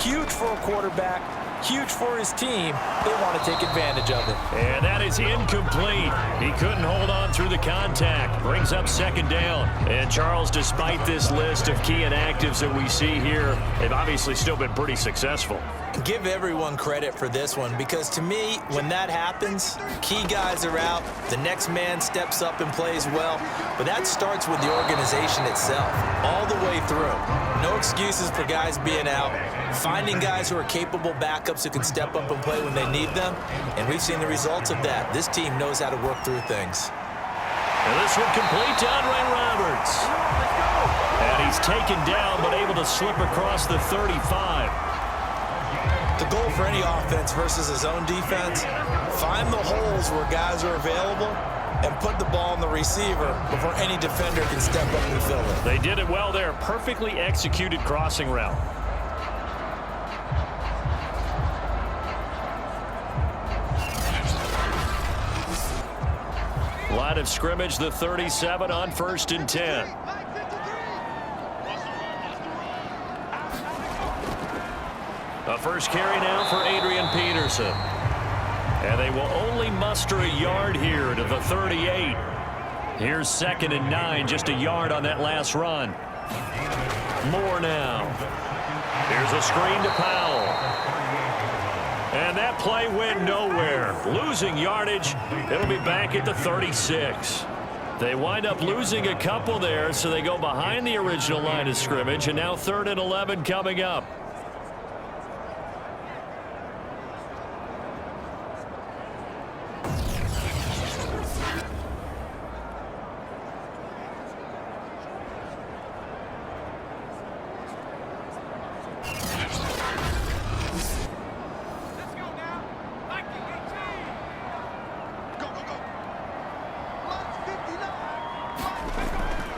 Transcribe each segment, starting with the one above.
Huge for a quarterback, huge for his team. They want to take advantage of it. And that is incomplete. He couldn't hold on through the contact. Brings up second down. And Charles, despite this list of key inactives that we see here, they've obviously still been pretty successful. Give everyone credit for this one, because to me, when that happens, key guys are out, the next man steps up and plays well, but that starts with the organization itself, all the way through. No excuses for guys being out, finding guys who are capable backups who can step up and play when they need them, and we've seen the results of that. This team knows how to work through things. And this one complete to Andre Roberts. And he's taken down, but able to slip across the 35. The goal for any offense versus his own defense, find the holes where guys are available and put the ball on the receiver before any defender can step up and fill it. They did it well there. Perfectly executed crossing route. Line of scrimmage, the 37 on 1st and 10. A first carry now for Adrian Peterson. And they will only muster a yard here to the 38. Here's 2nd and 9, just a yard on that last run. More now. Here's a screen to Powell. And that play went nowhere. Losing yardage. It'll be back at the 36. They wind up losing a couple there, so they go behind the original line of scrimmage, and now 3rd and 11 coming up.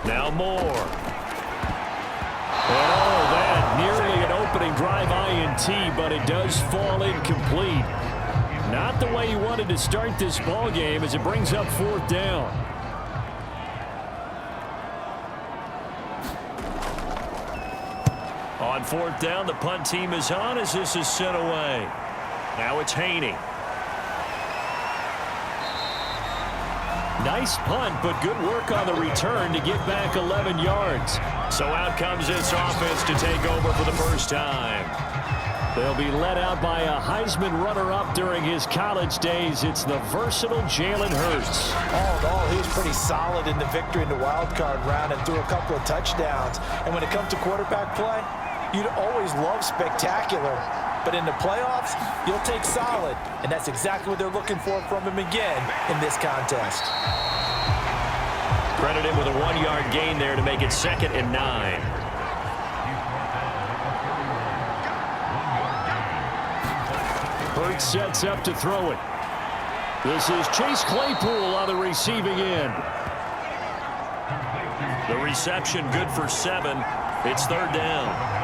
Now Moore. And oh, that nearly an opening drive INT, but it does fall incomplete. Not the way you wanted to start this ball game as it brings up 4th down. On 4th down, the punt team is on as this is sent away. Now it's Haney. Nice punt, but good work on the return to get back 11 yards. So out comes this offense to take over for the first time. They'll be led out by a Heisman runner-up during his college days. It's the versatile Jalen Hurts. All in all, he was pretty solid in the victory in the wild card round and threw a couple of touchdowns. And when it comes to quarterback play, you'd always love spectacular. But in the playoffs, you'll take solid. And that's exactly what they're looking for from him again in this contest. Credit him with a 1-yard gain there to make it 2nd and 9. Hurts sets up to throw it. This is Chase Claypool on the receiving end. The reception good for 7. It's 3rd down.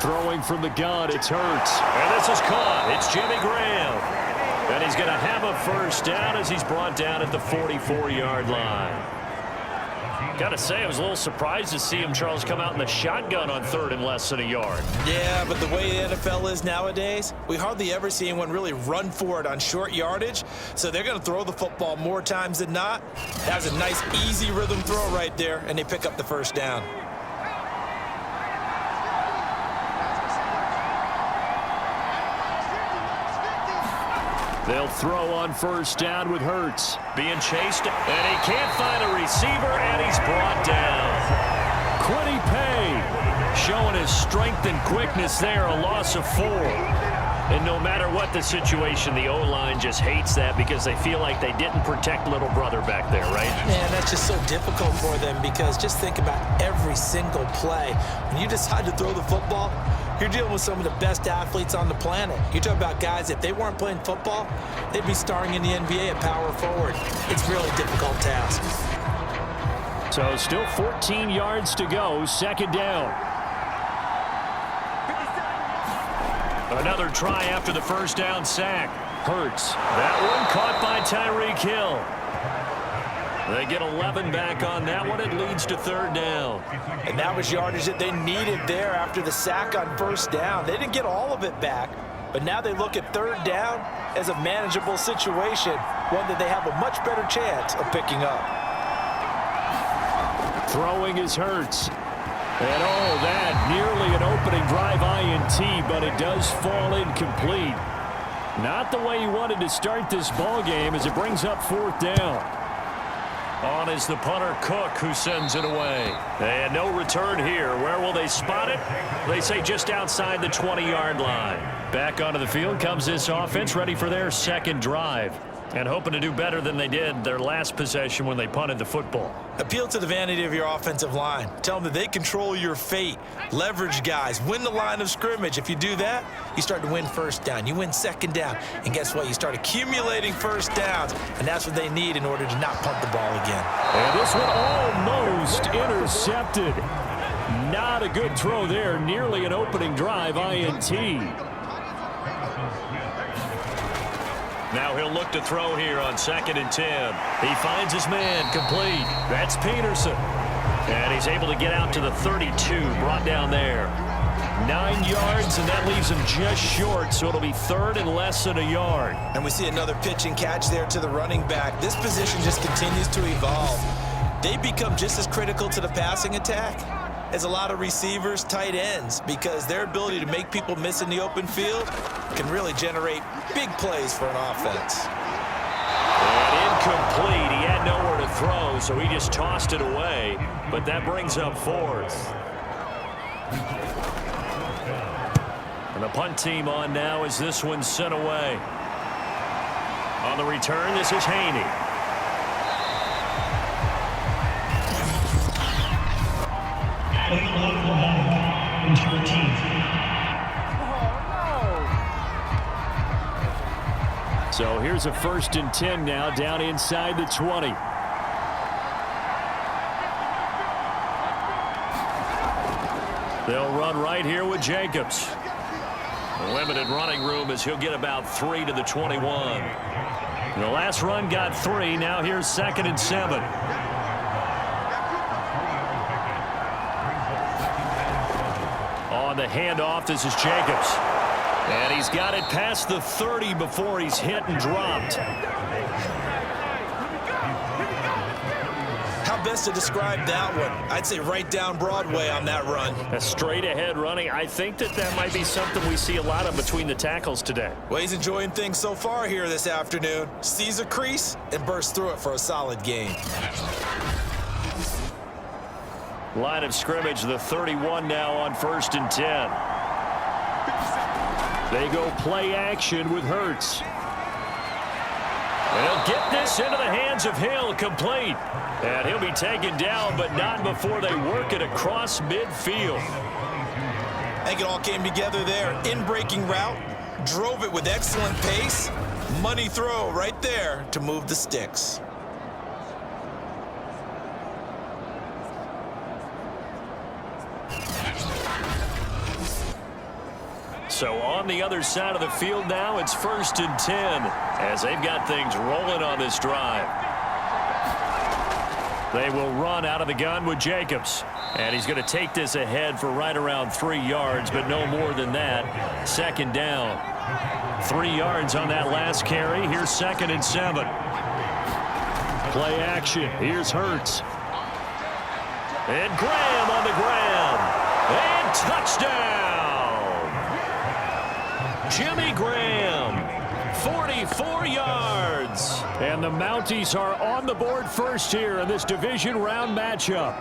Throwing from the gun, it's Hurts. And this is caught. It's Jimmy Graham. And he's going to have a first down as he's brought down at the 44-yard line. Got to say, I was a little surprised to see him, Charles, come out in the shotgun on 3rd and less than a yard. Yeah, but the way the NFL is nowadays, we hardly ever see anyone really run for it on short yardage. So they're going to throw the football more times than not. That was a nice, easy rhythm throw right there, and they pick up the first down. They'll throw on first down with Hurts. Being chased, and he can't find a receiver, and he's brought down. Quiddy Pay showing his strength and quickness there, a loss of 4. And no matter what the situation, the O-line just hates that because they feel like they didn't protect little brother back there, right? Man, that's just so difficult for them because just think about every single play. When you decide to throw the football, you're dealing with some of the best athletes on the planet. You talk about guys, if they weren't playing football, they'd be starring in the NBA at power forward. It's a really difficult task. So still 14 yards to go, 2nd down. Another try after the first down sack. Hurts. That one caught by Tyreek Hill. They get 11 back on that one. It leads to third down. And that was yardage that they needed there after the sack on first down. They didn't get all of it back, but now they look at third down as a manageable situation, one that they have a much better chance of picking up. Throwing is Hurts. And oh, that nearly an opening drive INT, but it does fall incomplete. Not the way he wanted to start this ball game as it brings up fourth down. On is the punter, Cook, who sends it away. And no return here. Where will they spot it? They say just outside the 20-yard line. Back onto the field comes this offense, ready for their second drive. And hoping to do better than they did their last possession when they punted the football. Appeal to the vanity of your offensive line. Tell them that they control your fate. Leverage guys. Win the line of scrimmage. If you do that, you start to win first down. You win second down. And guess what? You start accumulating first downs. And that's what they need in order to not punt the ball again. And this one almost intercepted. Not a good throw there. Nearly an opening drive INT. Now he'll look to throw here on 2nd and 10. He finds his man complete. That's Peterson. And he's able to get out to the 32, brought down there. 9 yards, and that leaves him just short, so it'll be third and less than a yard. And we see another pitch and catch there to the running back. This position just continues to evolve. They become just as critical to the passing attack as a lot of receivers, tight ends, because their ability to make people miss in the open field can really generate big plays for an offense. And incomplete. He had nowhere to throw, so he just tossed it away. But that brings up fourth. And the punt team on now as this one's sent away. On the return, this is Haney. So here's a 1st and 10 now, down inside the 20. They'll run right here with Jacobs. Limited running room as he'll get about 3 to the 21. The last run got 3. Now here's 2nd and 7. On the handoff, this is Jacobs. And he's got it past the 30 before he's hit and dropped. How best to describe that one? I'd say right down Broadway on that run. A straight ahead running. I think that might be something we see a lot of between the tackles today. Well, he's enjoying things so far here this afternoon. Sees a crease and bursts through it for a solid gain. Line of scrimmage, the 31 now on 1st and 10. They go play action with Hurts. They'll get this into the hands of Hill, complete. And he'll be taken down, but not before they work it across midfield. I think it all came together there. In-breaking route, drove it with excellent pace. Money throw right there to move the sticks. So on the other side of the field now, it's 1st and 10 as they've got things rolling on this drive. They will run out of the gun with Jacobs. And he's going to take this ahead for right around 3 yards, but no more than that. 2nd down. 3 yards on that last carry. Here's 2nd and 7. Play action. Here's Hurts. And Graham on the ground. And touchdown. Jimmy Graham, 44 yards. And the Mounties are on the board first here in this division round matchup.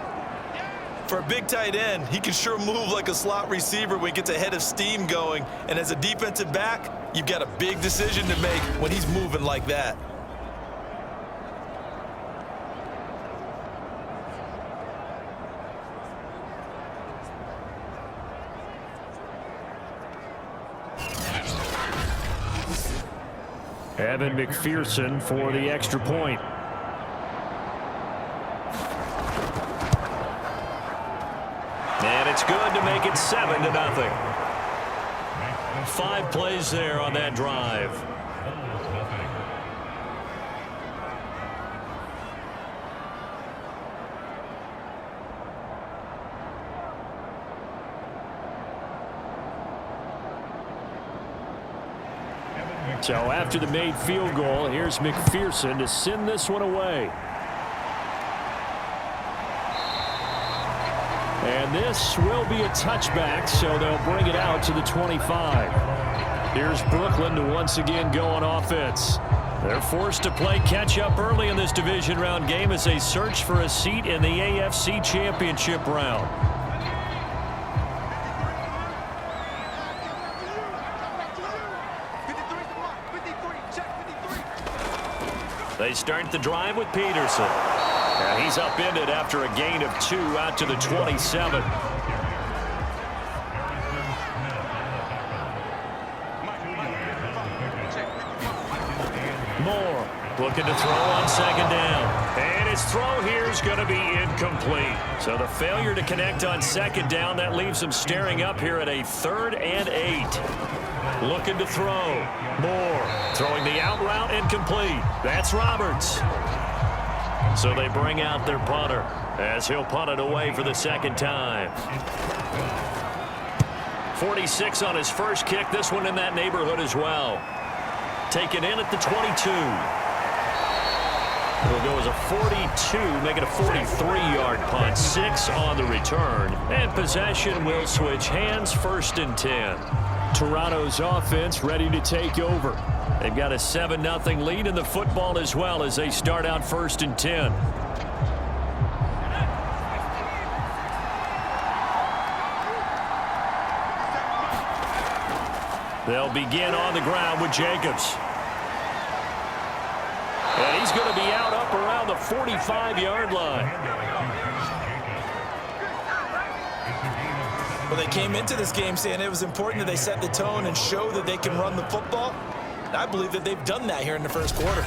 For a big tight end, he can sure move like a slot receiver when he gets a head of steam going. And as a defensive back, you've got a big decision to make when he's moving like that. Evan McPherson for the extra point. And it's good to make it 7-0. 5 plays there on that drive. So after the made field goal, here's McPherson to send this one away. And this will be a touchback, so they'll bring it out to the 25. Here's Brooklyn to once again go on offense. They're forced to play catch-up early in this division round game as they search for a seat in the AFC Championship round. They start the drive with Peterson. And he's upended after a gain of 2 out to the 27. Moore looking to throw on second down. And his throw here is going to be incomplete. So the failure to connect on second down, that leaves him staring up here at a 3rd and 8. Looking to throw. Moore throwing the out route incomplete. That's Roberts. So they bring out their punter as he'll punt it away for the second time. 46 on his first kick. This one in that neighborhood as well. Taken in at the 22. It'll go as a 42, make it a 43-yard punt. 6 on the return. And possession will switch hands, 1st and 10. Toronto's offense ready to take over. They've got a 7-0 lead in the football as well as they start out 1st and 10. They'll begin on the ground with Jacobs. And he's going to be out up around the 45-yard line. Well, they came into this game saying it was important that they set the tone and show that they can run the football. I believe that they've done that here in the first quarter.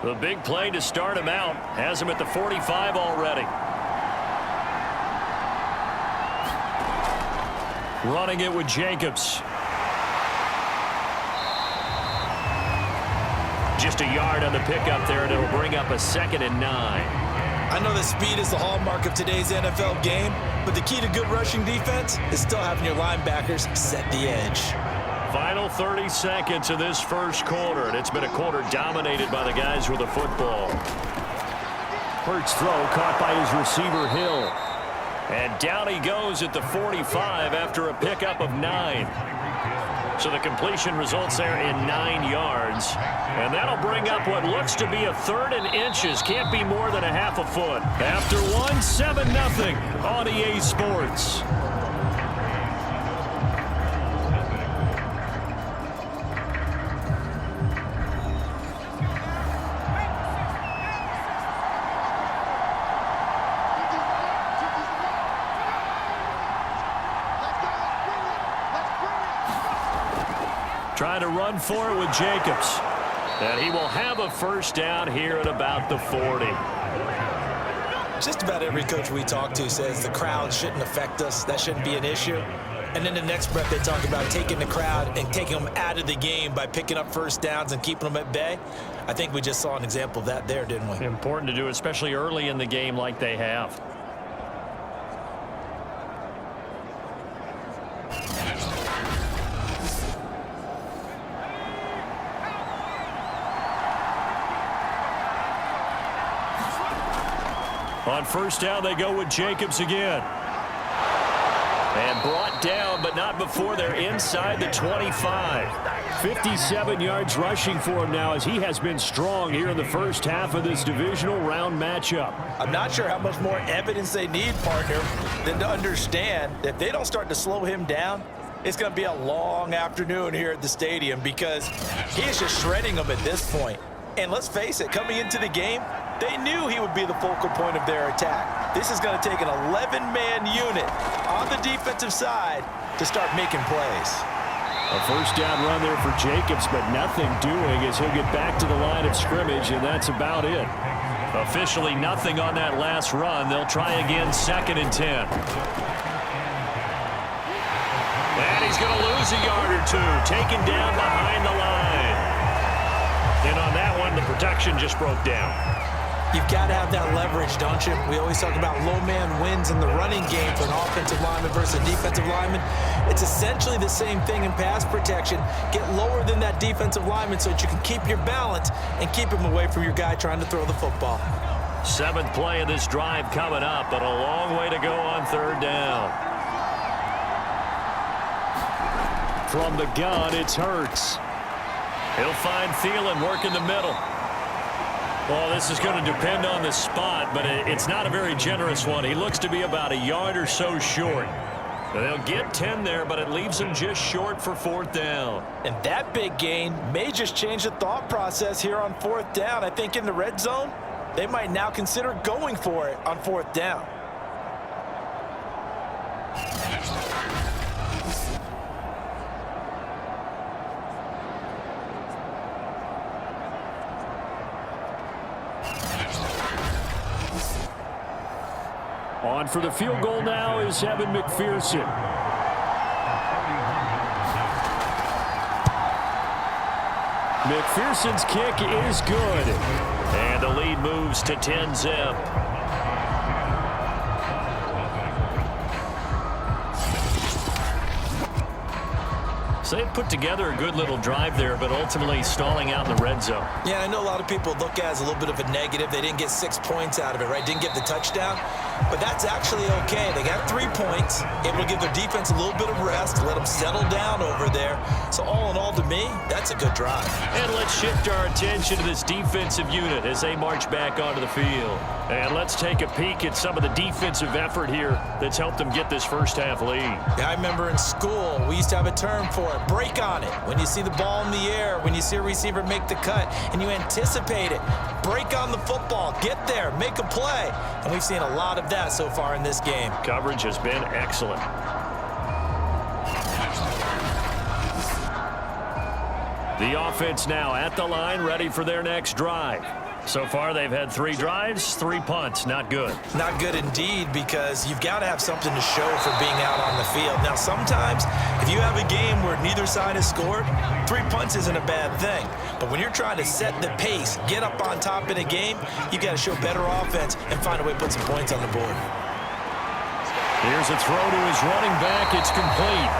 The big play to start him out has him at the 45 already. Running it with Jacobs. Just a yard on the pickup there, and it'll bring up a 2nd and 9. I know that speed is the hallmark of today's NFL game, but the key to good rushing defense is still having your linebackers set the edge. Final 30 seconds of this first quarter, and it's been a quarter dominated by the guys with the football. Hurts throw caught by his receiver Hill. And down he goes at the 45 after a pickup of 9. So the completion results there in 9 yards. And that'll bring up what looks to be a 3rd and inches. Can't be more than a half a foot. After 7-0 on EA Sports. Trying to run for it with Jacobs. And he will have a first down here at about the 40. Just about every coach we talk to says the crowd shouldn't affect us. That shouldn't be an issue. And then the next breath they talk about taking the crowd and taking them out of the game by picking up first downs and keeping them at bay. I think we just saw an example of that there, didn't we? Important to do, especially early in the game like they have. On first down, they go with Jacobs again. And brought down, but not before they're inside the 25. 57 yards rushing for him now as he has been strong here in the first half of this divisional round matchup. I'm not sure how much more evidence they need, partner, than to understand that if they don't start to slow him down, it's going to be a long afternoon here at the stadium because he is just shredding them at this point. And let's face it, coming into the game, they knew he would be the focal point of their attack. This is going to take an 11-man unit on the defensive side to start making plays. A first down run there for Jacobs, but nothing doing as he'll get back to the line of scrimmage, and that's about it. Officially nothing on that last run. They'll try again 2nd and 10. And he's going to lose a yard or two, taken down behind the line. And on that one, the protection just broke down. You've got to have that leverage, don't you? We always talk about low man wins in the running game for an offensive lineman versus a defensive lineman. It's essentially the same thing in pass protection. Get lower than that defensive lineman so that you can keep your balance and keep him away from your guy trying to throw the football. 7th play of this drive coming up, but a long way to go on 3rd down. From the gun, it's Hurts. He'll find Thielen working the middle. Well, this is going to depend on the spot, but it's not a very generous one. He looks to be about a yard or so short. They'll get 10 there, but it leaves him just short for 4th down. And that big gain may just change the thought process here on 4th down. I think in the red zone, they might now consider going for it on 4th down. On for the field goal now is Evan McPherson. McPherson's kick is good. And the lead moves to 10-zip. So they put together a good little drive there, but ultimately stalling out in the red zone. Yeah, I know a lot of people look at it as a little bit of a negative. They didn't get 6 points out of it, right? Didn't get the touchdown. But that's actually okay. They got 3 points, able to give their defense a little bit of rest, let them settle down over there. So all in all, to me, that's a good drive. And let's shift our attention to this defensive unit as they march back onto the field. And let's take a peek at some of the defensive effort here that's helped them get this first half lead. Yeah, I remember in school, we used to have a term for it, break on it. When you see the ball in the air, when you see a receiver make the cut, and you anticipate it, break on the football, get there, make a play. And we've seen a lot of that so far in this game. Coverage has been excellent. The offense now at the line, ready for their next drive. So far, they've had 3 drives, 3 punts. Not good. Not good indeed, because you've got to have something to show for being out on the field. Now, sometimes, if you have a game where neither side has scored, 3 punts isn't a bad thing. But when you're trying to set the pace, get up on top in a game, you've got to show better offense and find a way to put some points on the board. Here's a throw to his running back. It's complete.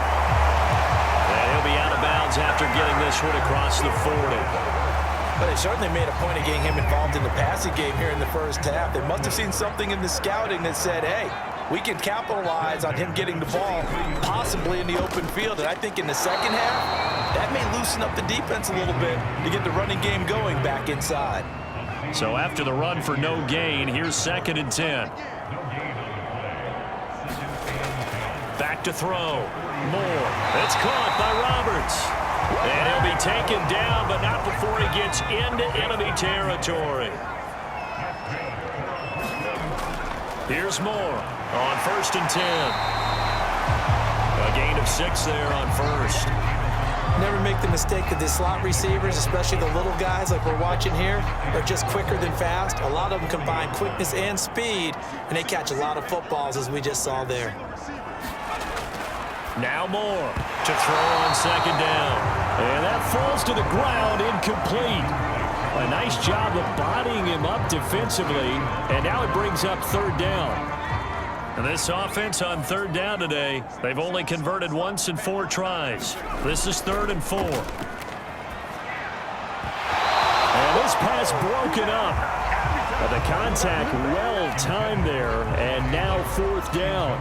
And he'll be out of bounds after getting this one across the 40. But they certainly made a point of getting him involved in the passing game here in the first half. They must have seen something in the scouting that said, hey, we can capitalize on him getting the ball, possibly in the open field. And I think in the second half, that may loosen up the defense a little bit to get the running game going back inside. So after the run for no gain, here's 2nd and 10. Back to throw. Moore. It's caught by Roberts. And he'll be taken down, but not before he gets into enemy territory. Here's Moore on 1st and 10. A gain of 6 there on 1st. Never make the mistake that the slot receivers, especially the little guys like we're watching here, are just quicker than fast. A lot of them combine quickness and speed, and they catch a lot of footballs, as we just saw there. Now Moore to throw on 2nd down. And that falls to the ground, incomplete. A nice job of bodying him up defensively. And now it brings up 3rd down. And this offense on 3rd down today, they've only converted once in 4 tries. This is 3rd and 4. And this pass broken up. The contact well timed there. And now 4th down.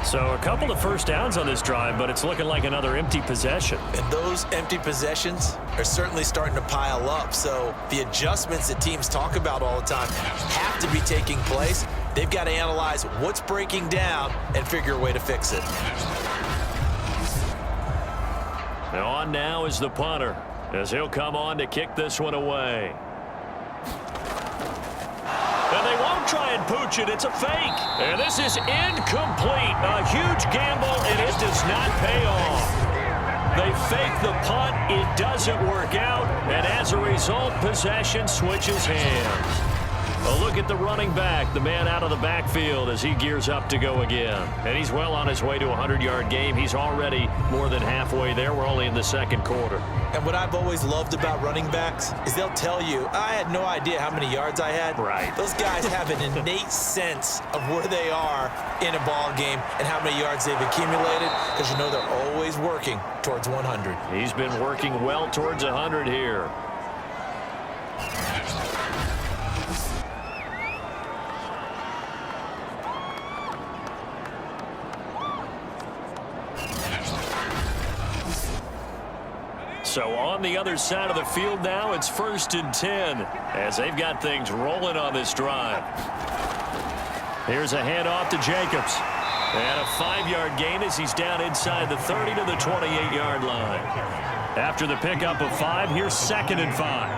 So a couple of first downs on this drive, but it's looking like another empty possession. And those empty possessions are certainly starting to pile up. So the adjustments that teams talk about all the time have to be taking place. They've got to analyze what's breaking down and figure a way to fix it. And on now is the punter, as he'll come on to kick this one away. And they won't try and pooch it. It's a fake. And this is incomplete. A huge gamble, and it does not pay off. They fake the punt. It doesn't work out. And as a result, possession switches hands. A look at the running back, the man out of the backfield as he gears up to go again. And he's well on his way to a 100-yard game. He's already more than halfway there. We're only in the second quarter. And what I've always loved about running backs is they'll tell you, I had no idea how many yards I had. Right. Those guys have an innate sense of where they are in a ball game and how many yards they've accumulated, because you know they're always working towards 100. He's been working well towards 100 here. So on the other side of the field now, it's 1st and 10 as they've got things rolling on this drive. Here's a handoff to Jacobs. And a 5-yard gain as he's down inside the 30 to the 28-yard line. After the pickup of 5, here's 2nd and 5.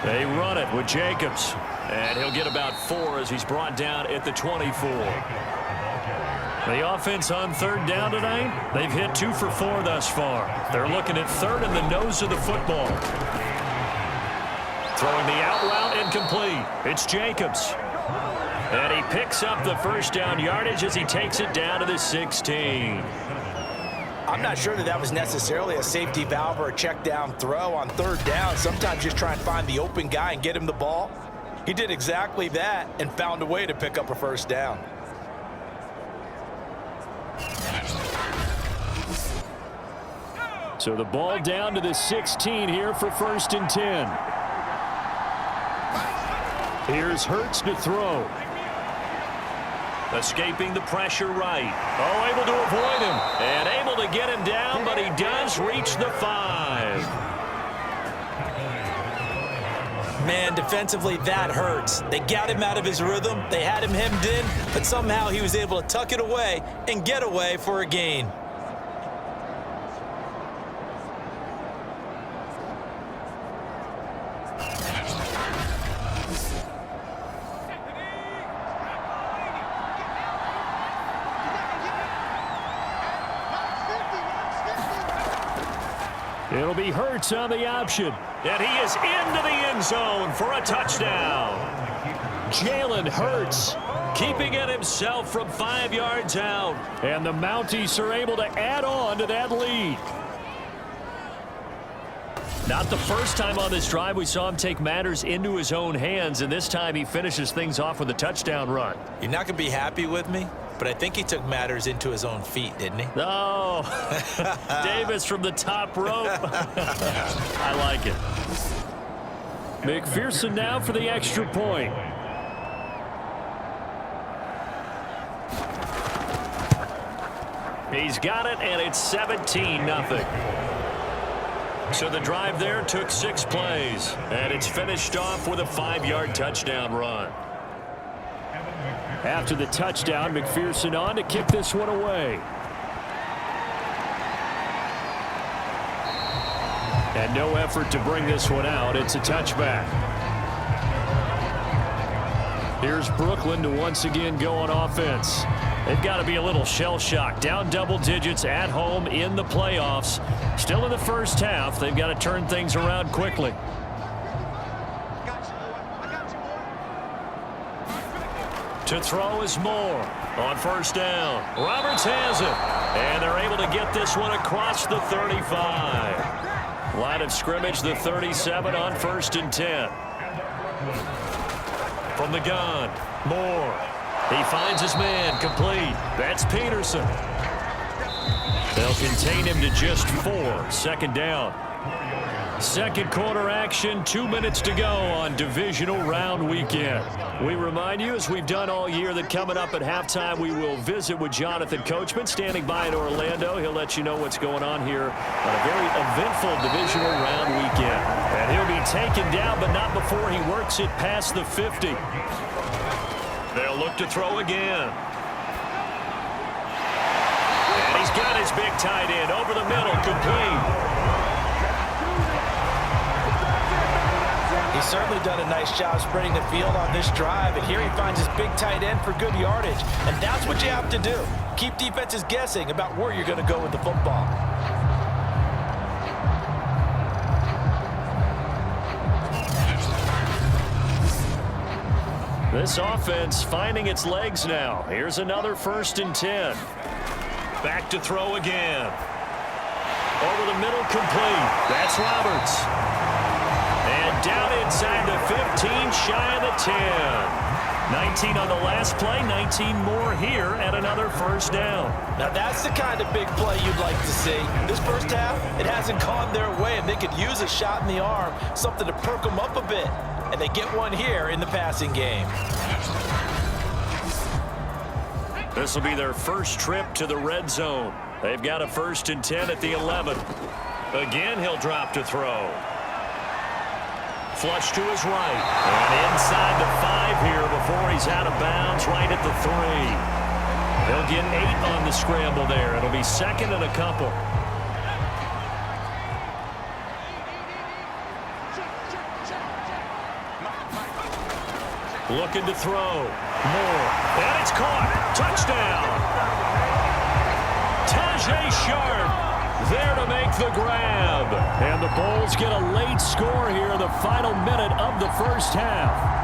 They run it with Jacobs. And he'll get about 4 as he's brought down at the 24. The offense on 3rd down tonight, they've hit 2 for 4 thus far. They're looking at 3rd in the nose of the football. Throwing the out route incomplete. It's Jacobs. And he picks up the 1st down yardage as he takes it down to the 16. I'm not sure that was necessarily a safety valve or a check down throw on 3rd down. Sometimes just try and find the open guy and get him the ball. He did exactly that and found a way to pick up a 1st down. So the ball down to the 16 here for 1st and 10. Here's Hurts to throw. Escaping the pressure right. Oh, able to avoid him. And able to get him down, but he does reach the 5. Man, defensively, that hurts. They got him out of his rhythm. They had him hemmed in, but somehow he was able to tuck it away and get away for a gain. It'll be Hurts on the option. And he is into the end zone for a touchdown. Jalen Hurts keeping it himself from 5 yards out. And the Mounties are able to add on to that lead. Not the first time on this drive we saw him take matters into his own hands, and this time he finishes things off with a touchdown run. You're not going to be happy with me, but I think he took matters into his own feet, didn't he? Oh, Davis from the top rope. I like it. McPherson now for the extra point. He's got it, and it's 17-0. So the drive there took 6 plays, and it's finished off with a 5-yard touchdown run. After the touchdown, McPherson on to kick this one away. And no effort to bring this one out. It's a touchback. Here's Brooklyn to once again go on offense. They've got to be a little shell-shocked. Down double digits at home in the playoffs. Still in the first half. They've got to turn things around quickly. To throw is Moore on 1st down. Roberts has it. And they're able to get this one across the 35. Line of scrimmage, the 37 on 1st and 10. From the gun, Moore. He finds his man, complete. That's Peterson. They'll contain him to just 4. 2nd down. Second quarter action, 2 minutes to go on Divisional Round Weekend. We remind you, as we've done all year, that coming up at halftime, we will visit with Jonathan Coachman, standing by in Orlando. He'll let you know what's going on here on a very eventful Divisional Round Weekend. And he'll be taken down, but not before he works it past the 50. They'll look to throw again. And he's got his big tight end over the middle, complete. He's certainly done a nice job spreading the field on this drive, and here he finds his big tight end for good yardage. And that's what you have to do. Keep defenses guessing about where you're going to go with the football. This offense finding its legs now. Here's another 1st and 10. Back to throw again. Over the middle, complete. That's Roberts. And down inside the 15, shy of the 10. 19 on the last play, 19 more here at another 1st down. Now that's the kind of big play you'd like to see. This first half, it hasn't gone their way, and they could use a shot in the arm, something to perk them up a bit. And they get one here in the passing game. This will be their first trip to the red zone. They've got a 1st and 10 at the 11. Again, he'll drop to throw. Flush to his right. And inside the 5 here before he's out of bounds, right at the 3. He'll get 8 on the scramble there. It'll be 2nd and a couple. Looking to throw. More. And it's caught. Touchdown. Tajay Sharp there to make the grab. And the Bulls get a late score here in the final minute of the first half.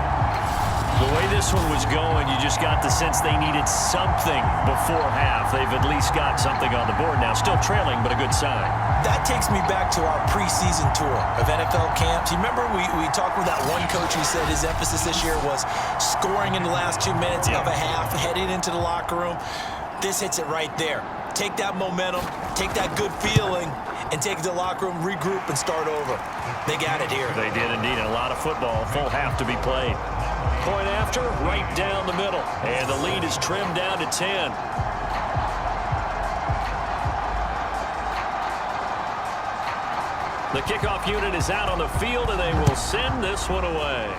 The way this one was going, you just got the sense they needed something before half. They've at least got something on the board now. Still trailing, but a good sign. That takes me back to our preseason tour of NFL camps. You remember we talked with that one coach who said his emphasis this year was scoring in the last 2 minutes of a half, heading into the locker room. This hits it right there. Take that momentum, take that good feeling, and take it to the locker room, regroup, and start over. They got it here. They did indeed. A lot of football, full half to be played. Point after, right down the middle. And the lead is trimmed down to 10. The kickoff unit is out on the field, and they will send this one away.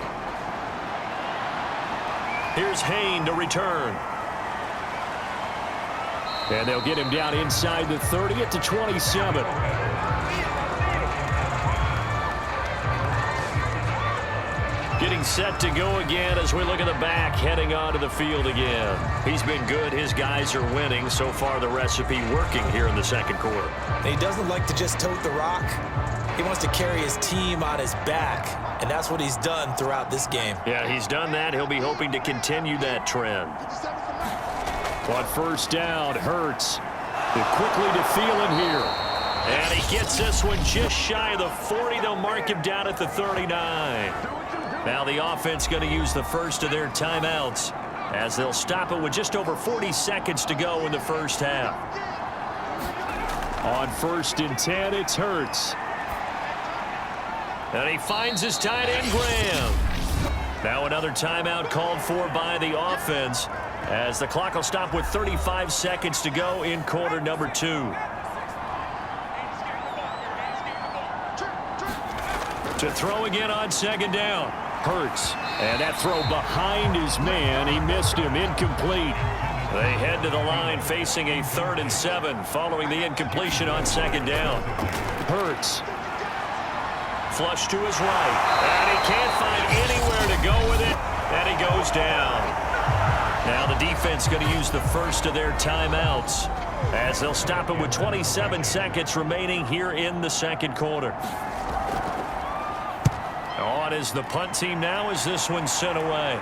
Here's Hain to return. And they'll get him down inside the 30 at the 27. Getting set to go again as we look at the back, heading onto the field again. He's been good. His guys are winning. So far, the recipe working here in the second quarter. He doesn't like to just tote the rock. He wants to carry his team on his back, and that's what he's done throughout this game. Yeah, he's done that. He'll be hoping to continue that trend. On 1st down, Hurts. Quickly to Thielen here. And he gets this one just shy of the 40. They'll mark him down at the 39. Now the offense going to use the first of their timeouts as they'll stop it with just over 40 seconds to go in the first half. On 1st and 10, it's Hurts. And he finds his tight end, Graham. Now another timeout called for by the offense as the clock will stop with 35 seconds to go in quarter number 2. To throw again on 2nd down. Hurts. And that throw behind his man. He missed him. Incomplete. They head to the line facing a 3rd and 7 following the incompletion on 2nd down. Hurts. Flush to his right. And he can't find anywhere to go with it. And he goes down. Now the defense going to use the first of their timeouts as they'll stop it with 27 seconds remaining here in the second quarter. On is the punt team now as this one's sent away.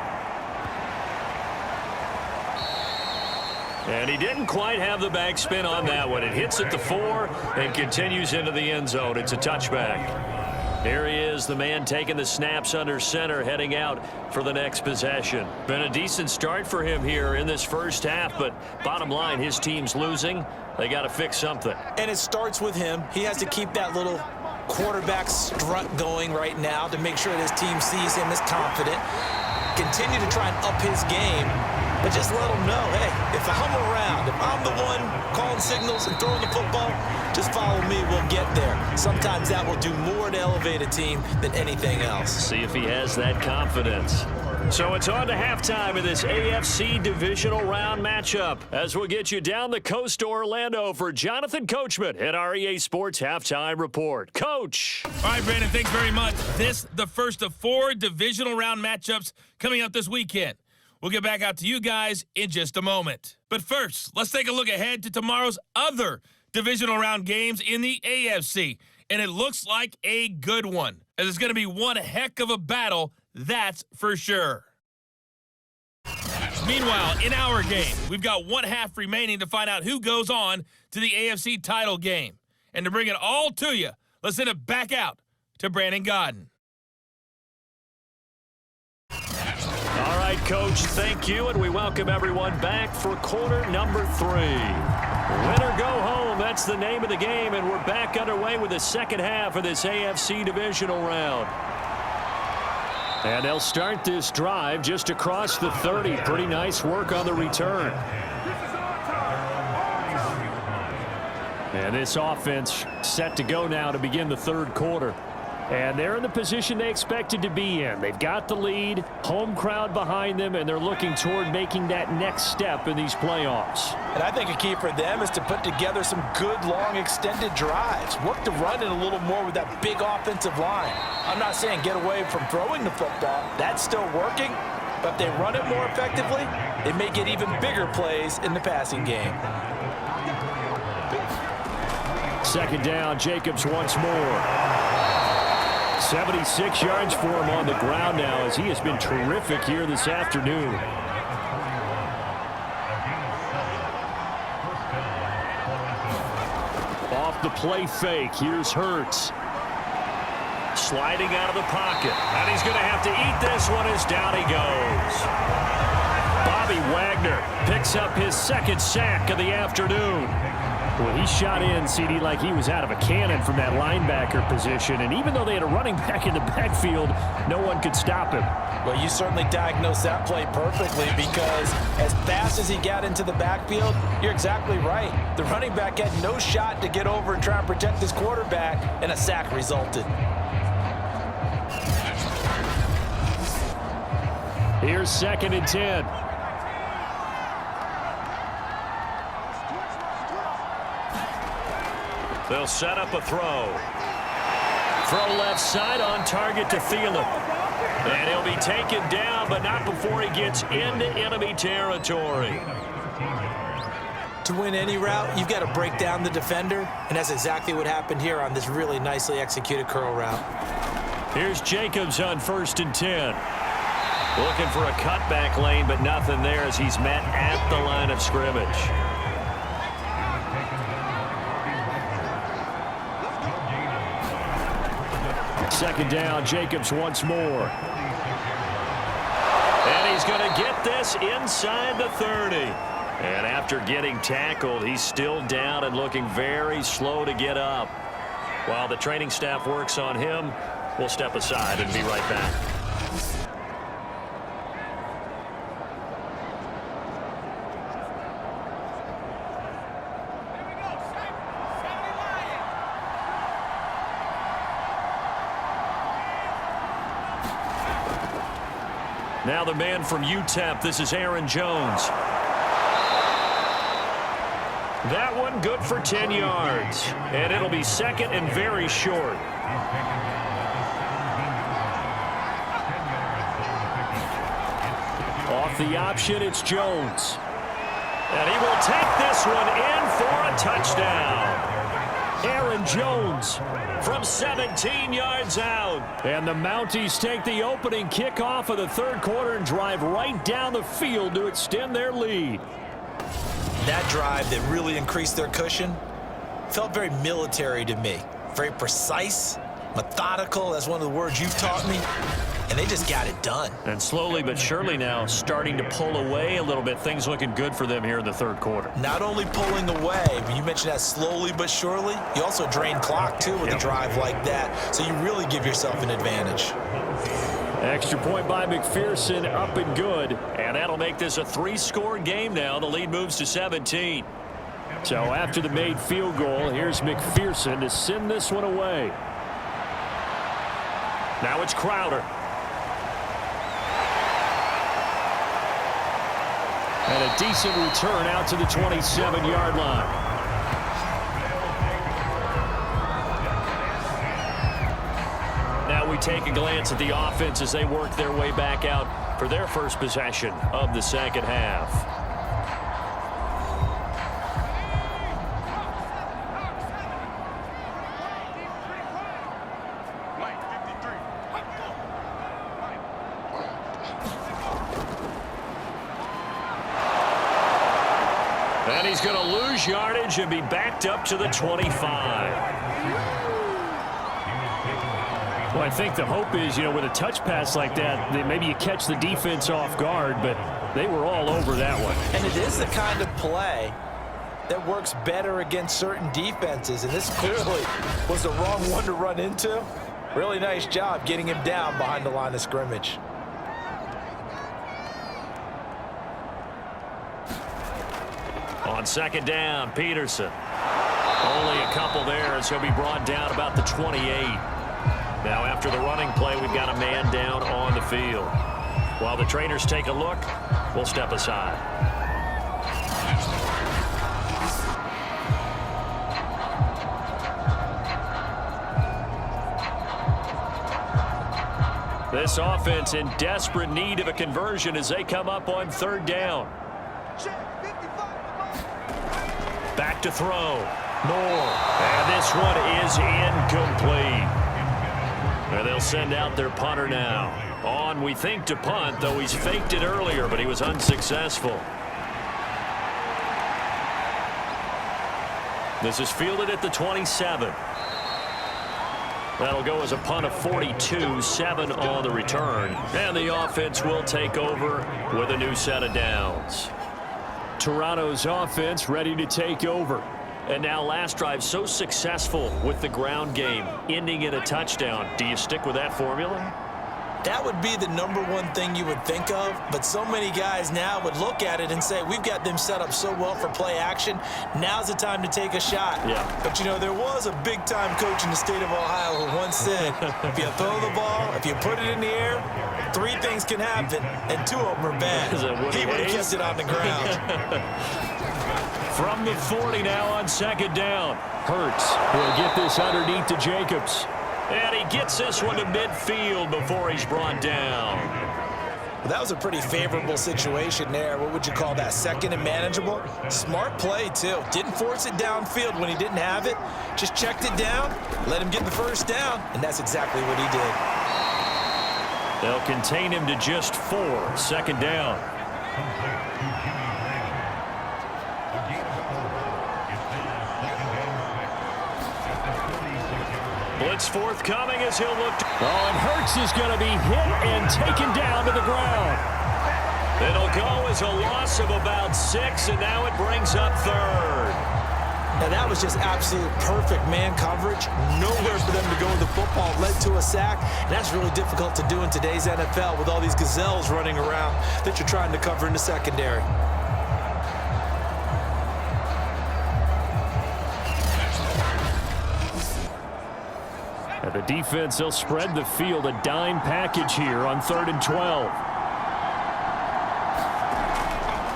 And he didn't quite have the backspin on that one. It hits at the 4 and continues into the end zone. It's a touchback. Here he is, the man taking the snaps under center, heading out for the next possession. Been a decent start for him here in this first half, but bottom line, his team's losing. They got to fix something. And it starts with him. He has to keep that little quarterback strut going right now to make sure that his team sees him as confident. Continue to try and up his game, but just let him know, hey, if I'm around, if I'm the one calling signals and throwing the football, just follow me, we'll get there. Sometimes that will do more to elevate a team than anything else. See if he has that confidence. So it's on to halftime of this AFC Divisional Round matchup as we'll get you down the coast to Orlando for Jonathan Coachman at our EA Sports Halftime Report. Coach! All right, Brandon, thanks very much. This the first of 4 Divisional Round matchups coming up this weekend. We'll get back out to you guys in just a moment. But first, let's take a look ahead to tomorrow's other Divisional Round games in the AFC. And it looks like a good one, as it's going to be one heck of a battle, that's for sure. Meanwhile, in our game, we've got one half remaining to find out who goes on to the AFC title game. And to bring it all to you, let's send it back out to Brandon Godden. All right, Coach, thank you, and we welcome everyone back for quarter number 3. Win or go home, that's the name of the game, and we're back underway with the second half of this AFC Divisional round. And they'll start this drive just across the 30. Pretty nice work on the return. And this offense set to go now to begin the third quarter. And they're in the position they expected to be in. They've got the lead, home crowd behind them, and they're looking toward making that next step in these playoffs. And I think a key for them is to put together some good, long, extended drives. Work the run in a little more with that big offensive line. I'm not saying get away from throwing the football. That's still working. But if they run it more effectively, they may get even bigger plays in the passing game. Second down, Jacobs once more. 76 yards for him on the ground now as he has been terrific here this afternoon. Off the play fake, here's Hurts. Sliding out of the pocket, and he's going to have to eat this one as down he goes. Bobby Wagner picks up his second sack of the afternoon. Well, he shot in, CD, like he was out of a cannon from that linebacker position. And even though they had a running back in the backfield, no one could stop him. Well, you certainly diagnosed that play perfectly because as fast as he got into the backfield, you're exactly right. The running back had no shot to get over and try and protect his quarterback, and a sack resulted. Here's 2nd and 10. They'll set up a throw. Throw left side on target to Thielen. And he'll be taken down, but not before he gets into enemy territory. To win any route, you've got to break down the defender, and that's exactly what happened here on this really nicely executed curl route. Here's Jacobs on 1st and 10. Looking for a cutback lane, but nothing there as he's met at the line of scrimmage. Second down, Jacobs once more. And he's going to get this inside the 30. And after getting tackled, he's still down and looking very slow to get up. While the training staff works on him, we'll step aside and be right back. Now the man from UTEP, this is Aaron Jones. That one good for 10 yards. And it'll be 2nd and very short. Off the option, it's Jones. And he will take this one in for a touchdown. Aaron Jones from 17 yards out. And the Mounties take the opening kickoff of the third quarter and drive right down the field to extend their lead. That drive that really increased their cushion felt very military to me. Very precise, methodical, that's one of the words you've taught me. And they just got it done. And slowly but surely now starting to pull away a little bit. Things looking good for them here in the third quarter. Not only pulling away, but you mentioned that slowly but surely. You also drain clock, too, with a drive like that. So you really give yourself an advantage. Extra point by McPherson, up and good. And that'll make this a 3-score game now. The lead moves to 17. So after the made field goal, here's McPherson to send this one away. Now it's Crowder. And a decent return out to the 27-yard line. Now we take a glance at the offense as they work their way back out for their first possession of the second half. And he's going to lose yardage and be backed up to the 25. Well, I think the hope is, with a touch pass like that, that maybe you catch the defense off guard, but they were all over that one. And it is the kind of play that works better against certain defenses, and this clearly was the wrong one to run into. Really nice job getting him down behind the line of scrimmage. On second down, Peterson. Only a couple there as he'll be brought down about the 28. Now after the running play, we've got a man down on the field. While the trainers take a look, we'll step aside. This offense in desperate need of a conversion as they come up on third down. Back to throw. Moore. And this one is incomplete. And they'll send out their punter now. On, we think, to punt, though he's faked it earlier, but he was unsuccessful. This is fielded at the 27. That'll go as a punt of 42, 7 on the return. And the offense will take over with a new set of downs. Toronto's offense ready to take over. And now last drive so successful with the ground game, ending in a touchdown. Do you stick with that formula? That would be the #1 thing you would think of, but so many guys now would look at it and say, we've got them set up so well for play action, now's the time to take a shot. Yeah. But, there was a big-time coach in the state of Ohio who once said, if you throw the ball, if you put it in the air, 3 things can happen, and 2 of them are bad. He would have kept it on the ground. From the 40 now on second down. Hurts will get this underneath to Jacobs. And he gets this one to midfield before he's brought down. Well, that was a pretty favorable situation there. What would you call that? Second and manageable? Smart play, too. Didn't force it downfield when he didn't have it. Just checked it down, let him get the first down, and that's exactly what he did. They'll contain him to just 4. Second down. Blitz forthcoming as he'll look. And Hurts is going to be hit and taken down to the ground. It'll go as a loss of about 6, and now it brings up third. Now that was just absolute perfect man coverage. Nowhere for them to go with the football. Led to a sack. And that's really difficult to do in today's NFL with all these gazelles running around that you're trying to cover in the secondary. And the defense, they'll spread the field, a dime package here on 3rd and 12.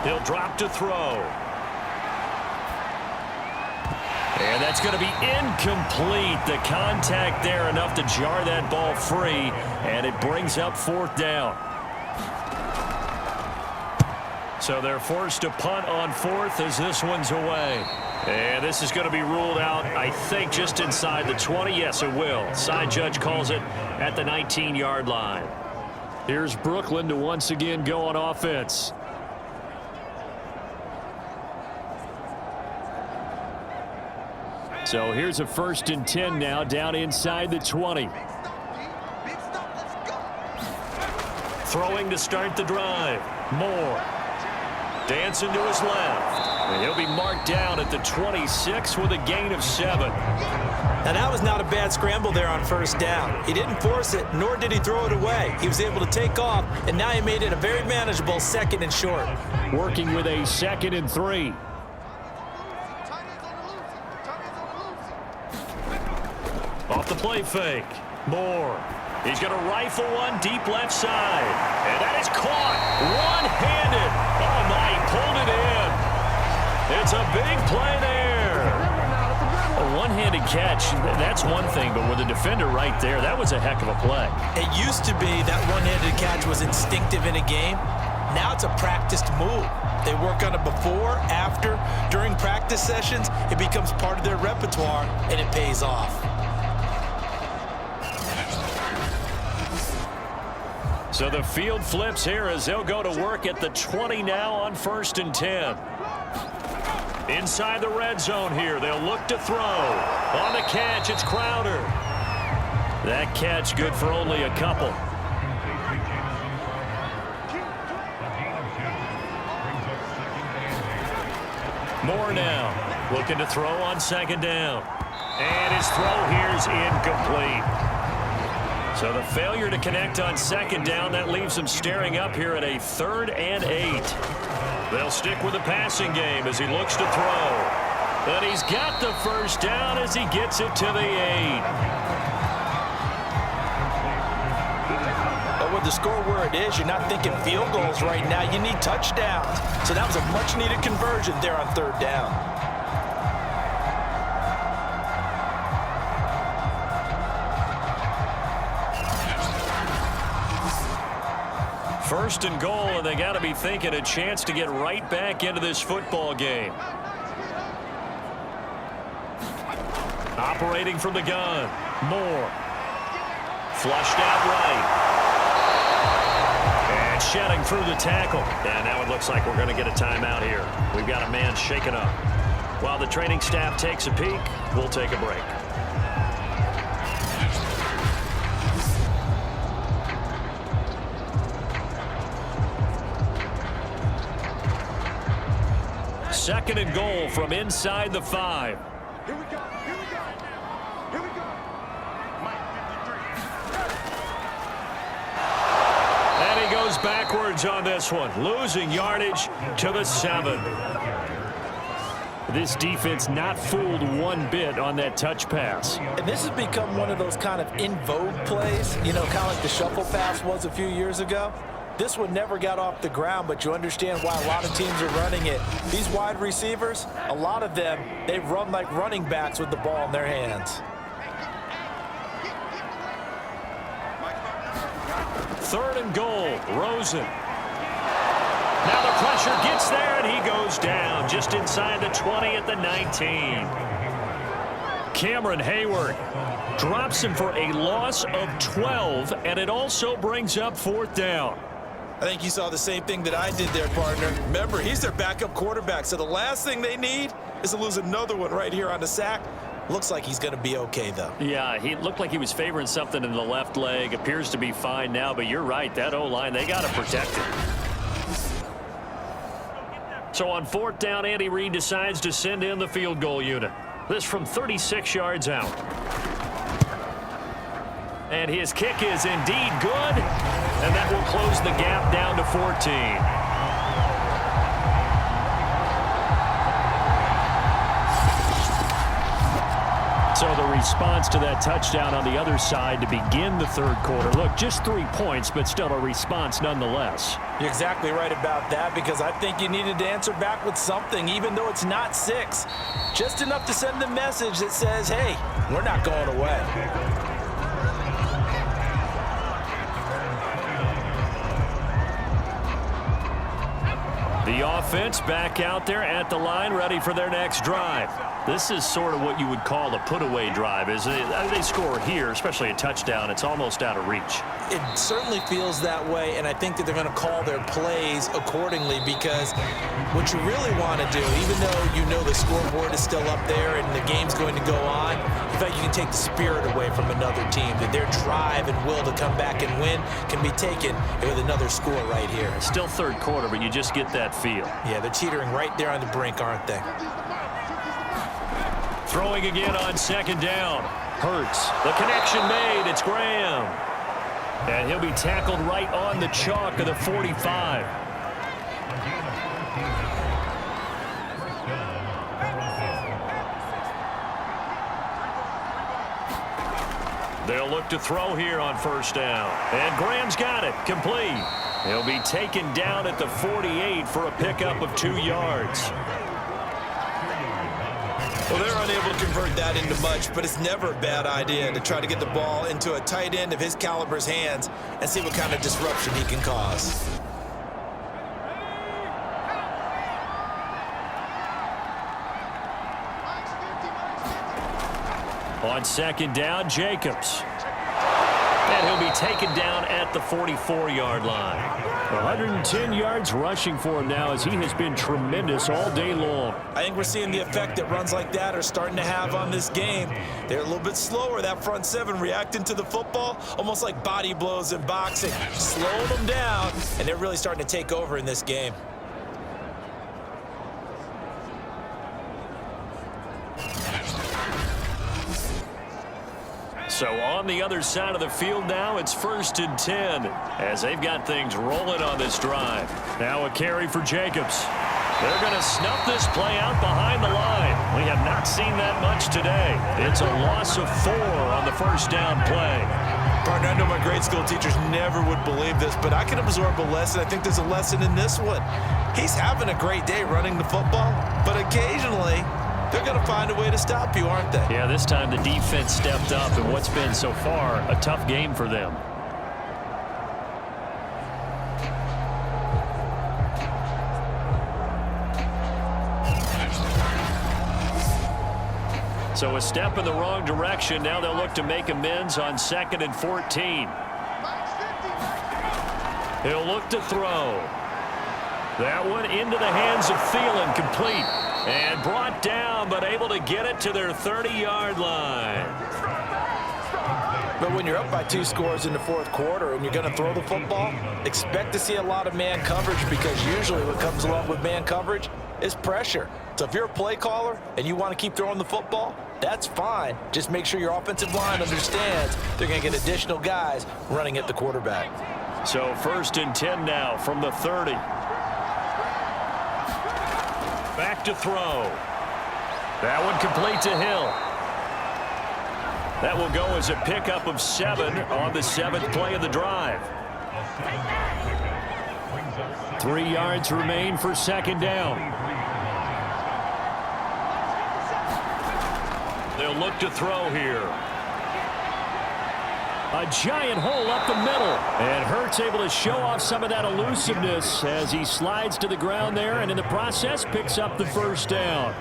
He'll drop to throw. And that's going to be incomplete. The contact there enough to jar that ball free, and it brings up 4th down. So they're forced to punt on 4th as this one's away. And this is going to be ruled out, I think, just inside the 20. Yes, it will. Side judge calls it at the 19-yard line. Here's Brooklyn to once again go on offense. So here's a 1st and 10 now down inside the 20. Throwing to start the drive. Moore. Dancing to his left. And he'll be marked down at the 26 with a gain of 7. Now that was not a bad scramble there on 1st down. He didn't force it, nor did he throw it away. He was able to take off, and now he made it a very manageable 2nd and short. Working with a 2nd and 3. Off the play fake. Moore. He's going to rifle one deep left side. And that is caught. One-handed. Oh, my. He pulled it in. It's a big play there. A one-handed catch, that's one thing, but with a defender right there, that was a heck of a play. It used to be that one-handed catch was instinctive in a game. Now it's a practiced move. They work on it before, after, during practice sessions. It becomes part of their repertoire, and it pays off. So the field flips here as they'll go to work at the 20 now on 1st and 10. Inside the red zone here, they'll look to throw. On the catch, it's Crowder. That catch good for only a couple. Moore now, looking to throw on second down. And his throw here's incomplete. So the failure to connect on second down, that leaves them staring up here at a 3rd and 8. They'll stick with the passing game as he looks to throw. But he's got the first down as he gets it to the 8. But with the score where it is, you're not thinking field goals right now. You need touchdowns. So that was a much-needed conversion there on 3rd down. First and goal, and they got to be thinking a chance to get right back into this football game. Operating from the gun, Moore. Flushed out right. And shedding through the tackle. And now it looks like we're going to get a timeout here. We've got a man shaken up. While the training staff takes a peek, we'll take a break. Second and goal from inside the 5. Here we go. Here we go. Here we go. Mike 53. And he goes backwards on this one, losing yardage to the 7. This defense not fooled one bit on that touch pass. And this has become one of those kind of in vogue plays, you know, kind of like the shuffle pass was a few years ago. This one never got off the ground, but you understand why a lot of teams are running it. These wide receivers, a lot of them, they run like running backs with the ball in their hands. 3rd and goal, Rosen. Now the pressure gets there, and he goes down just inside the 20 at the 19. Cameron Hayward drops him for a loss of 12, and it also brings up 4th down. I think you saw the same thing that I did there, partner. Remember, he's their backup quarterback, so the last thing they need is to lose another one right here on the sack. Looks like he's going to be okay, though. Yeah, he looked like he was favoring something in the left leg. Appears to be fine now, but you're right. That O-line, they got to protect it. So on 4th down, Andy Reid decides to send in the field goal unit. This from 36 yards out. And his kick is indeed good, and that will close the gap down to 14. So the response to that touchdown on the other side to begin the 3rd quarter. Look, just 3 points, but still a response nonetheless. You're exactly right about that, because I think you needed to answer back with something, even though it's not 6. Just enough to send the message that says, hey, we're not going away. The offense back out there at the line, ready for their next drive. This is sort of what you would call a put-away drive, isn't it? They score here, especially a touchdown. It's almost out of reach. It certainly feels that way, and I think that they're going to call their plays accordingly, because what you really want to do, even though you know the scoreboard is still up there and the game's going to go on, in fact, you can take the spirit away from another team, that their drive and will to come back and win can be taken with another score right here. Still 3rd quarter, but you just get that feel. Yeah, they're teetering right there on the brink, aren't they? Throwing again on 2nd down. Hurts. The connection made. It's Graham. And he'll be tackled right on the chalk of the 45. They'll look to throw here on 1st down. And Graham's got it. Complete. He'll be taken down at the 48 for a pickup of 2 yards. Well, they're unable to convert that into much, but it's never a bad idea to try to get the ball into a tight end of his caliber's hands and see what kind of disruption he can cause. On 2nd down, Jacobs. And he'll be taken down at the 44-yard line. 110 yards rushing for him now as he has been tremendous all day long. I think we're seeing the effect that runs like that are starting to have on this game. They're a little bit slower, that front seven, reacting to the football, almost like body blows in boxing, slowing them down, and they're really starting to take over in this game. So on the other side of the field now, it's 1st and 10 as they've got things rolling on this drive. Now a carry for Jacobs. They're going to snuff this play out behind the line. We have not seen that much today. It's a loss of 4 on the first down play. Partner, I know my grade school teachers never would believe this, but I can absorb a lesson. I think there's a lesson in this one. He's having a great day running the football, but occasionally they're going to find a way to stop you, aren't they? Yeah, this time the defense stepped up in what's been so far a tough game for them. So a step in the wrong direction. Now they'll look to make amends on 2nd and 14. He'll look to throw. That one into the hands of Thielen, complete. And brought down, but able to get it to their 30-yard line. But when you're up by 2 scores in the 4th quarter and you're going to throw the football, expect to see a lot of man coverage, because usually what comes along with man coverage is pressure. So if you're a play caller and you want to keep throwing the football, that's fine. Just make sure your offensive line understands they're going to get additional guys running at the quarterback. So 1st and 10 now from the 30. Back to throw. That one complete to Hill. That will go as a pickup of 7 on the 7th play of the drive. 3 yards remain for 2nd down. They'll look to throw here. A giant hole up the middle. And Hurts able to show off some of that elusiveness as he slides to the ground there, and in the process picks up the 1st down.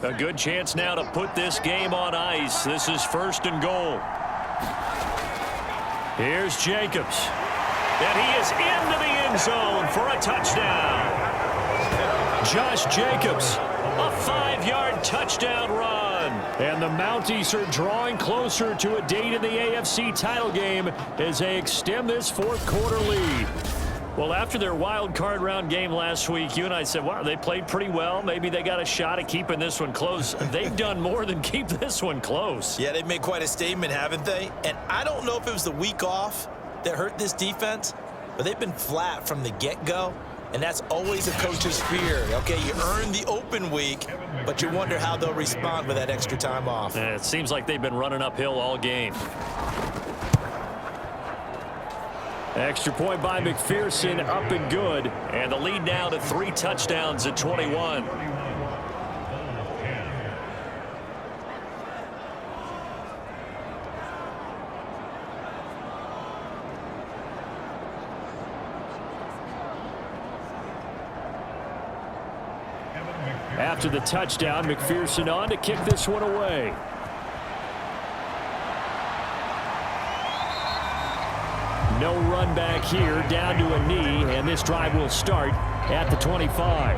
A good chance now to put this game on ice. This is 1st and goal. Here's Jacobs. And he is into the end zone for a touchdown. Josh Jacobs, a 5-yard touchdown run. And the Mounties are drawing closer to a date in the AFC title game as they extend this 4th quarter lead. Well, after their wild card round game last week, you and I said, wow, they played pretty well. Maybe they got a shot at keeping this one close. They've done more than keep this one close. Yeah, they've made quite a statement, haven't they? And I don't know if it was the week off that hurt this defense, but they've been flat from the get-go, and that's always a coach's fear. Okay, you earn the open week, but you wonder how they'll respond with that extra time off. And it seems like they've been running uphill all game. Extra point by McPherson, up and good. And the lead now to 3 touchdowns at 21. After the touchdown, McPherson on to kick this one away. No run back here, down to a knee, and this drive will start at the 25.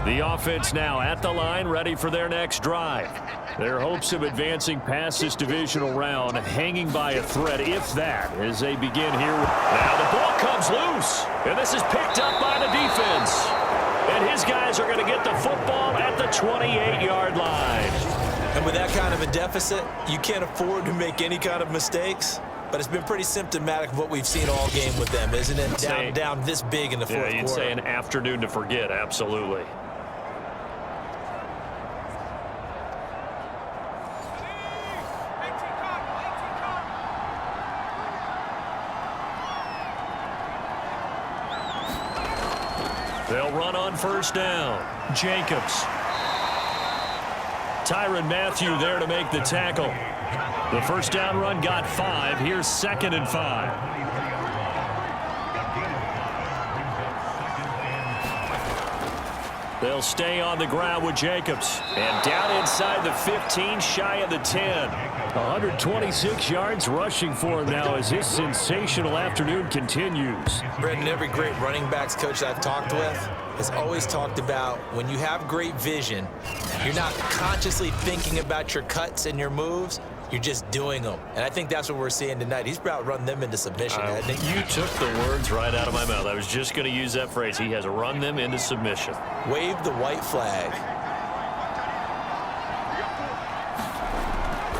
The offense now at the line, ready for their next drive. Their hopes of advancing past this divisional round hanging by a thread, if that, as they begin here. Now the ball comes loose, and this is picked up by the defense. And his guys are going to get the football at the 28-yard line. And with that kind of a deficit, you can't afford to make any kind of mistakes. But it's been pretty symptomatic of what we've seen all game with them, isn't it? Down this big in the 4th quarter. Yeah, you'd say an afternoon to forget, absolutely. They'll run on first down. Jacobs. Tyrann Mathieu there to make the tackle. The first down run got 5. Here's 2nd and 5. They'll stay on the ground with Jacobs. And down inside the 15, shy of the 10. 126 yards rushing for him now as his sensational afternoon continues. Brendan, every great running backs coach I've talked with has always talked about when you have great vision, you're not consciously thinking about your cuts and your moves. You're just doing them. And I think that's what we're seeing tonight. He's about to run them into submission. You took the words right out of my mouth. I was just going to use that phrase. He has run them into submission. Wave the white flag.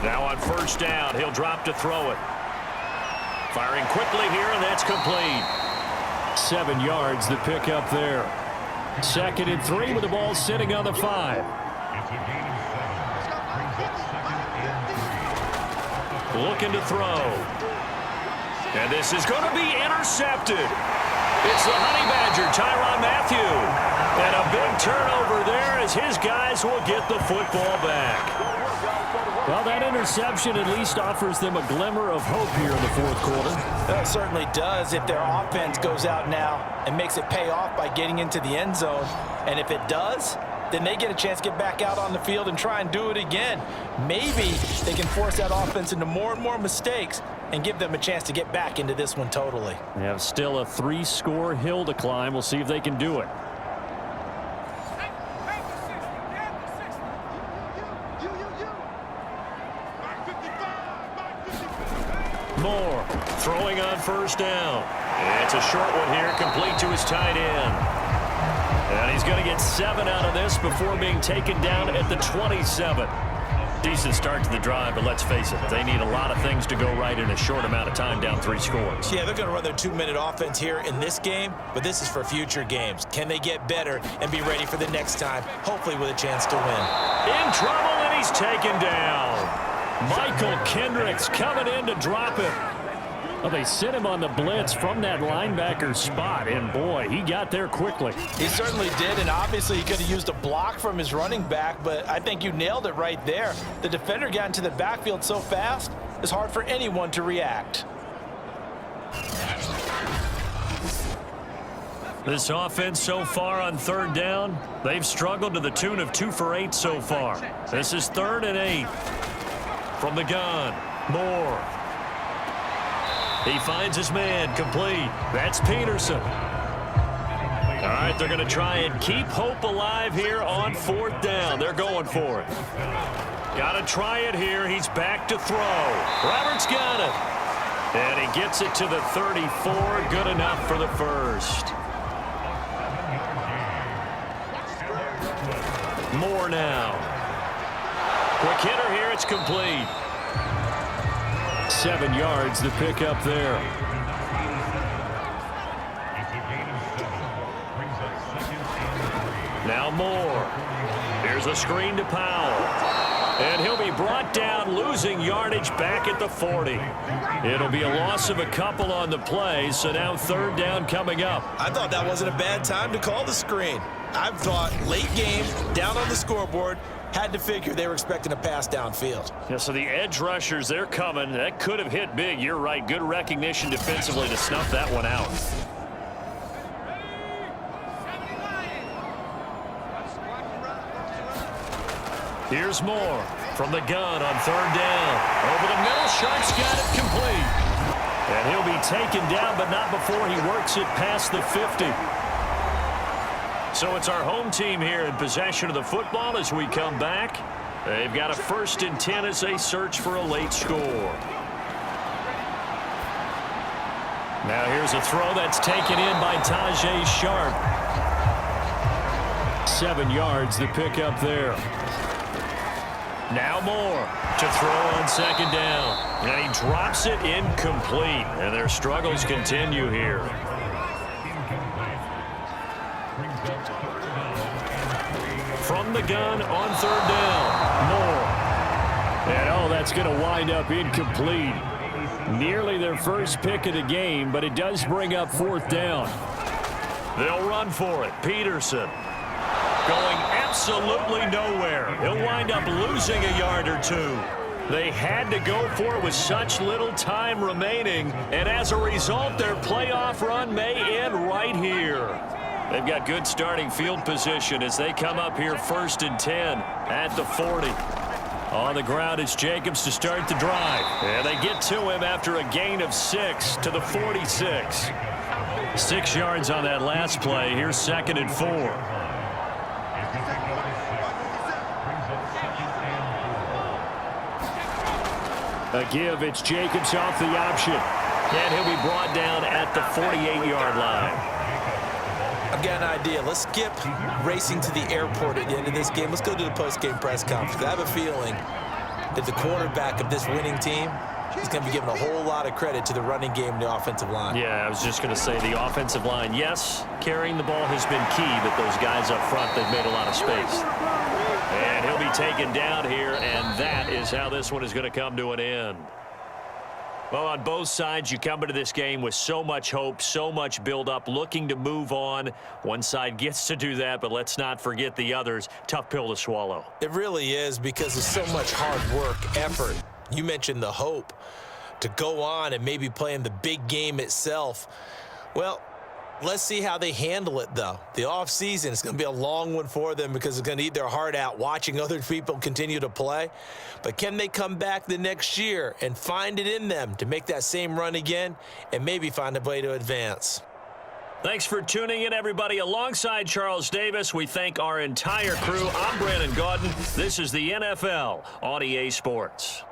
Now on first down, he'll drop to throw it. Firing quickly here, and that's complete. 7 yards the pick up there. 2nd and 3 with the ball sitting on the 5. Looking to throw. And this is going to be intercepted. It's the Honey Badger, Tyrann Mathieu. And a big turnover there as his guys will get the football back. Well, that interception at least offers them a glimmer of hope here in the 4th quarter. That certainly does if their offense goes out now and makes it pay off by getting into the end zone. And if it does, then they get a chance to get back out on the field and try and do it again. Maybe they can force that offense into more and more mistakes and give them a chance to get back into this one totally. They have still a 3-score hill to climb. We'll see if they can do it. Moore throwing on first down. It's a short one here, complete to his tight end. And he's going to get 7 out of this before being taken down at the 27. Decent start to the drive, but let's face it, they need a lot of things to go right in a short amount of time, down 3 scores. Yeah, they're going to run their 2-minute offense here in this game, but this is for future games. Can they get better and be ready for the next time, hopefully with a chance to win? In trouble, and he's taken down. Michael Kendricks coming in to drop him. Well, they sent him on the blitz from that linebacker spot, and boy, he got there quickly. He certainly did, and obviously he could have used a block from his running back, but I think you nailed it right there. The defender got into the backfield so fast, it's hard for anyone to react. This offense so far on 3rd down, they've struggled to the tune of 2 for 8 so far. This is 3rd and 8. From the gun, Moore. He finds his man, complete. That's Peterson. All right, they're going to try and keep hope alive here on 4th down. They're going for it. Got to try it here. He's back to throw. Roberts got it. And he gets it to the 34. Good enough for the first. Moore now. Quick hitter here. It's complete. 7 yards the pick up there. Now Moore. Here's a screen to Powell. And he'll be brought down, losing yardage back at the 40. It'll be a loss of a couple on the play, so now 3rd down coming up. I thought that wasn't a bad time to call the screen. I thought late game, down on the scoreboard, had to figure they were expecting a pass downfield. Yeah, so the edge rushers, they're coming. That could have hit big. You're right. Good recognition defensively to snuff that one out. Here's Moore from the gun on 3rd down. Over the middle, Sharp's got it complete. And he'll be taken down, but not before he works it past the 50. So it's our home team here in possession of the football as we come back. They've got a 1st and 10 as they search for a late score. Now here's a throw that's taken in by Tajay Sharp. 7 yards the pick up there. Now Moore to throw on 2nd down. And he drops it incomplete. And their struggles continue here. From the gun on 3rd down. Moore. And that's going to wind up incomplete. Nearly their first pick of the game, but it does bring up 4th down. They'll run for it. Peterson going absolutely nowhere. He'll wind up losing a yard or two. They had to go for it with such little time remaining, and as a result, their playoff run may end right here. They've got good starting field position as they come up here 1st and 10 at the 40. On the ground, it's Jacobs to start the drive. And they get to him after a gain of 6 to the 46. 6 yards on that last play. Here's 2nd and 4. A give, it's Jacobs off the option. And he'll be brought down at the 48-yard line. I've got an idea. Let's skip racing to the airport at the end of this game. Let's go to the post-game press conference. I have a feeling that the quarterback of this winning team is going to be given a whole lot of credit to the running game and the offensive line. Yeah, I was just going to say the offensive line, yes, carrying the ball has been key, but those guys up front, they've made a lot of space. And he'll be taken down here, and that is how this one is going to come to an end. Well, on both sides, you come into this game with so much hope, so much build-up, looking to move on. One side gets to do that, but let's not forget the others. Tough pill to swallow. It really is, because there's so much hard work, effort. You mentioned the hope to go on and maybe play in the big game itself. Well, let's see how they handle it, though. The offseason is going to be a long one for them because it's going to eat their heart out watching other people continue to play. But can they come back the next year and find it in them to make that same run again and maybe find a way to advance? Thanks for tuning in, everybody. Alongside Charles Davis, we thank our entire crew. I'm Brandon Gaudin. This is the NFL on EA Sports.